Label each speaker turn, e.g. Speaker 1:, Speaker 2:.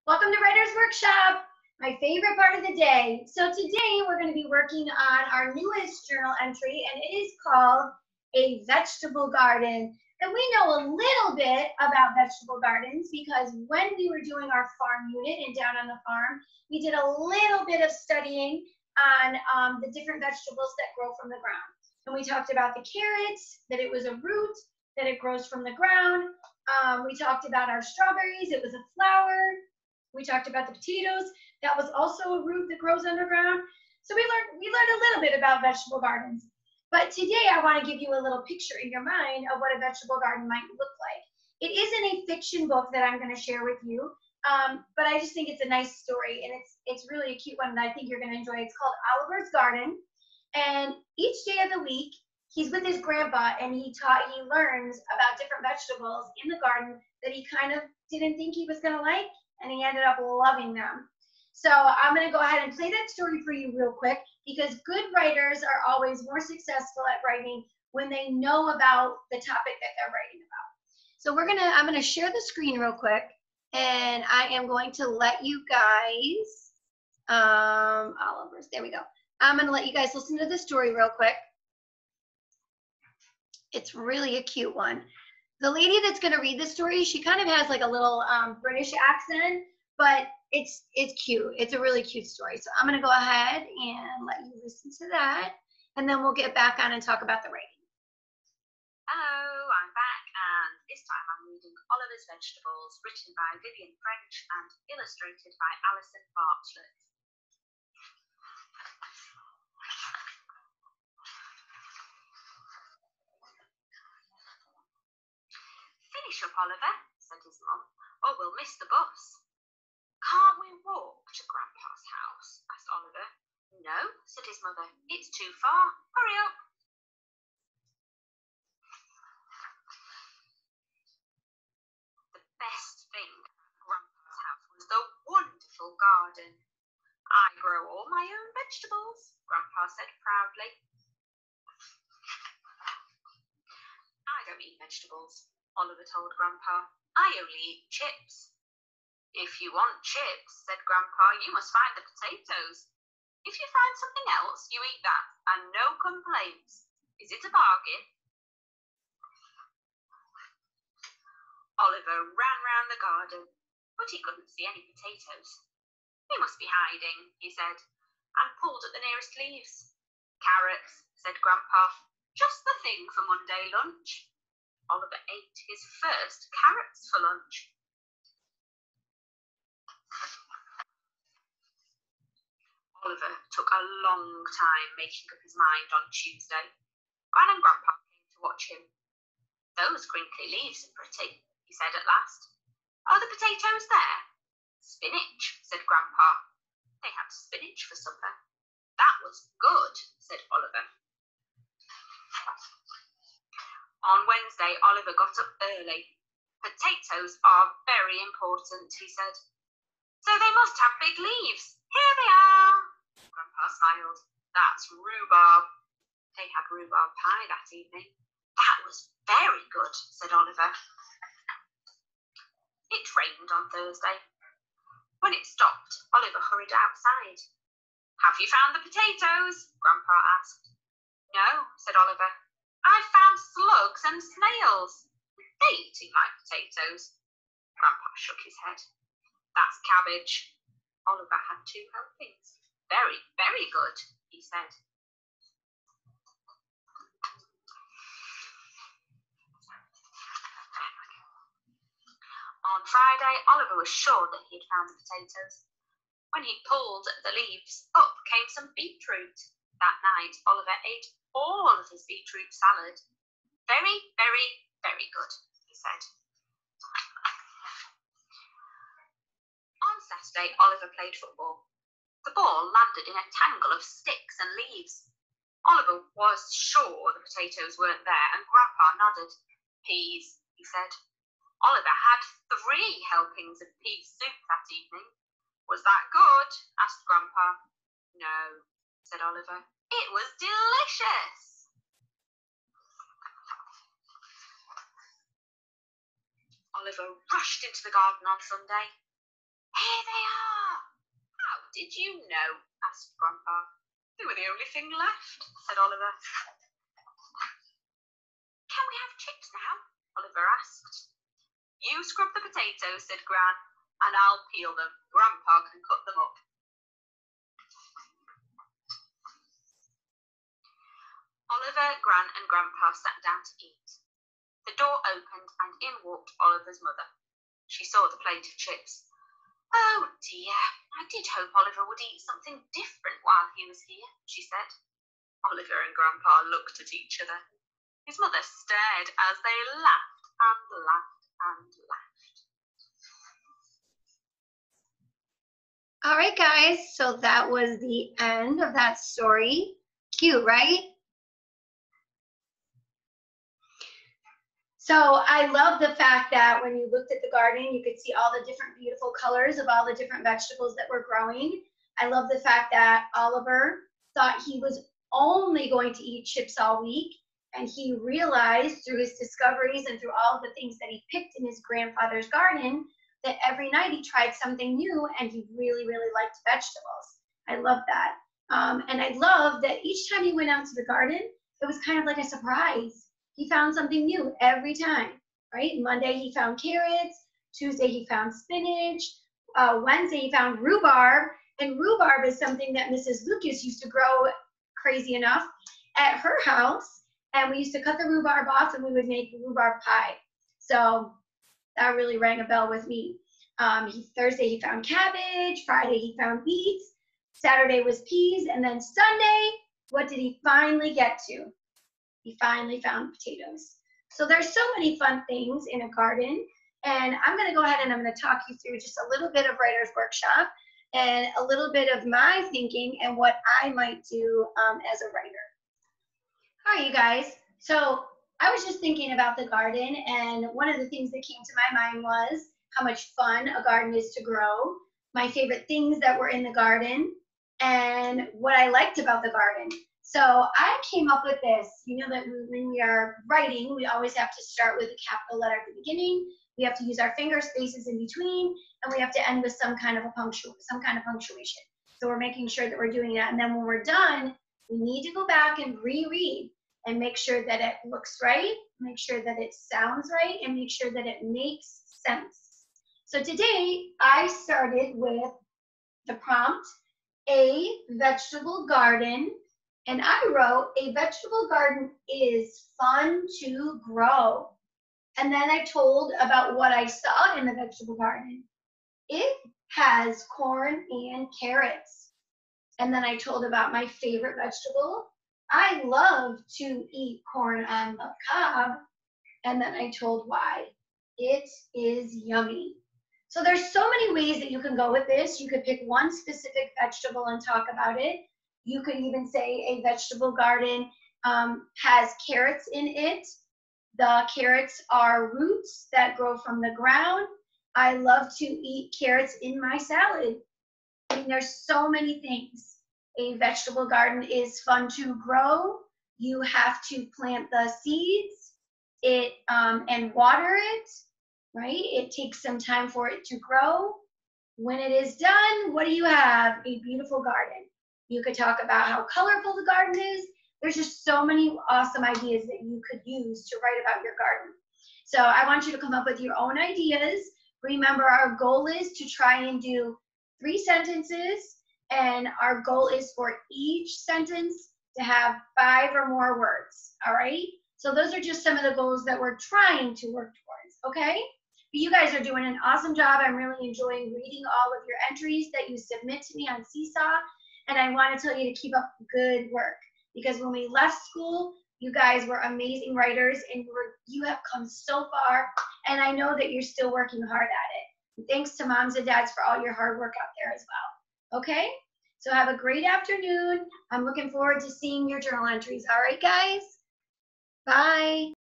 Speaker 1: Welcome to Writer's Workshop, my favorite part of the day. So today we're going to be working on our newest journal entry, and it is called A Vegetable Garden. And we know a little bit about vegetable gardens because when we were doing our farm unit and down on the farm, we did a little bit of studying on the different vegetables that grow from the ground. And we talked about the carrots, that it was a root, that it grows from the ground. We talked about our strawberries, it was a flower. We talked about the potatoes. That was also a root that grows underground. So we learned a little bit about vegetable gardens. But today I want to give you a little picture in your mind of what a vegetable garden might look like. It isn't a fiction book that I'm going to share with you, but I just think it's a nice story, and it's really a cute one, and I think you're going to enjoy. It's called Oliver's Garden, and each day of the week he's with his grandpa, and he learns about different vegetables in the garden that he kind of didn't think he was going to like, and he ended up loving them. So I'm going to go ahead and play that story for you real quick, because good writers are always more successful at writing when they know about the topic that they're writing about. So I'm going to share the screen real quick, and I am going to let you guys, Oliver's, there we go. I'm going to let you guys listen to the story real quick. It's really a cute one. The lady that's going to read the story, she kind of has like a little British accent, but it's cute. It's a really cute story. So I'm going to go ahead and let you listen to that, and then we'll get back on and talk about the writing.
Speaker 2: Hello, I'm back, and this time I'm reading Oliver's Vegetables, written by Vivian French and illustrated by Alison Bartlett. Finish up, Oliver, said his mum, or we'll miss the bus. Can't we walk to Grandpa's house? Asked Oliver. No, said his mother, it's too far. Hurry up. The best thing at Grandpa's house was the wonderful garden. I grow all my own vegetables, Grandpa said proudly. I don't eat vegetables, Oliver told Grandpa. I only eat chips. If you want chips, said Grandpa, you must find the potatoes. If you find something else, you eat that, and no complaints. Is it a bargain? Oliver ran round the garden, but he couldn't see any potatoes. They must be hiding, he said, and pulled at the nearest leaves. Carrots, said Grandpa, just the thing for Monday lunch. Oliver ate his first carrots for lunch. Oliver took a long time making up his mind on Tuesday. Gran and Grandpa came to watch him. Those crinkly leaves are pretty, he said at last. Are the potatoes there? Spinach, said Grandpa. They had spinach for supper. That was good, said Oliver. On Wednesday, Oliver got up early. Potatoes are very important, he said. So they must have big leaves. Here they are. Grandpa smiled. That's rhubarb. They had rhubarb pie that evening. That was very good, said Oliver. It rained on Thursday. When it stopped, Oliver hurried outside. Have you found the potatoes? Grandpa asked. No, said Oliver. I've found slugs and snails. They're eating my potatoes. Grandpa shook his head. That's cabbage. Oliver had 2 helpings. Very, very good, he said. On Friday, Oliver was sure that he had found the potatoes. When he pulled the leaves, up came some beetroot. That night, Oliver ate all of his beetroot salad. Very, very, very good, he said. On Saturday, Oliver played football. The ball landed in a tangle of sticks and leaves. Oliver was sure the potatoes weren't there, and Grandpa nodded. Peas, he said. Oliver had 3 helpings of pea soup that evening. Was that good? Asked Grandpa. No, said Oliver. It was delicious. Oliver rushed into the garden on Sunday. Here they are! How did you know? Asked Grandpa. They were the only thing left, said Oliver. Can we have chips now? Oliver asked. You scrub the potatoes, said Gran, and I'll peel them. Grandpa can cut them up. Oliver, Gran, and Grandpa sat down to eat. The door opened and in walked Oliver's mother. She saw the plate of chips. Oh dear, I did hope Oliver would eat something different while he was here, she said. Oliver and Grandpa looked at each other. His mother stared as they laughed and laughed and laughed.
Speaker 1: All right, guys, so that was the end of that story. Cute, right? So I love the fact that when you looked at the garden, you could see all the different beautiful colors of all the different vegetables that were growing. I love the fact that Oliver thought he was only going to eat chips all week, and he realized through his discoveries and through all the things that he picked in his grandfather's garden that every night he tried something new, and he really, really liked vegetables. I love that. And I love that each time he went out to the garden, it was kind of like a surprise. He found something new every time, right? Monday he found carrots, Tuesday he found spinach, Wednesday he found rhubarb, and rhubarb is something that Mrs. Lucas used to grow, crazy enough, at her house, and we used to cut the rhubarb off and we would make rhubarb pie. So that really rang a bell with me. Thursday he found cabbage, Friday he found beets, Saturday was peas, and then Sunday, what did he finally get to? He finally found potatoes. So there's so many fun things in a garden, and I'm going to go ahead and I'm going to talk you through just a little bit of Writer's Workshop and a little bit of my thinking and what I might do as a writer. All right, you guys. So I was just thinking about the garden, and one of the things that came to my mind was how much fun a garden is to grow, my favorite things that were in the garden, and what I liked about the garden. So I came up with this. You know that when we are writing, we always have to start with a capital letter at the beginning. We have to use our finger spaces in between, and we have to end with some kind of punctuation. So we're making sure that we're doing that. And then when we're done, we need to go back and reread and make sure that it looks right, make sure that it sounds right, and make sure that it makes sense. So today I started with the prompt, a vegetable garden. And I wrote, a vegetable garden is fun to grow. And then I told about what I saw in the vegetable garden. It has corn and carrots. And then I told about my favorite vegetable. I love to eat corn on the cob. And then I told why. It is yummy. So there's so many ways that you can go with this. You could pick one specific vegetable and talk about it. You could even say a vegetable garden has carrots in it. The carrots are roots that grow from the ground. I love to eat carrots in my salad. I mean, there's so many things. A vegetable garden is fun to grow. You have to plant the seeds and water it, right? It takes some time for it to grow. When it is done, what do you have? A beautiful garden. You could talk about how colorful the garden is. There's just so many awesome ideas that you could use to write about your garden. So I want you to come up with your own ideas. Remember, our goal is to try and do 3 sentences, and our goal is for each sentence to have 5 or more words, all right? So those are just some of the goals that we're trying to work towards, okay? But you guys are doing an awesome job. I'm really enjoying reading all of your entries that you submit to me on Seesaw. And I want to tell you to keep up good work, because when we left school, you guys were amazing writers, and you have come so far, and I know that you're still working hard at it. And thanks to moms and dads for all your hard work out there as well. Okay? So have a great afternoon. I'm looking forward to seeing your journal entries. All right, guys? Bye.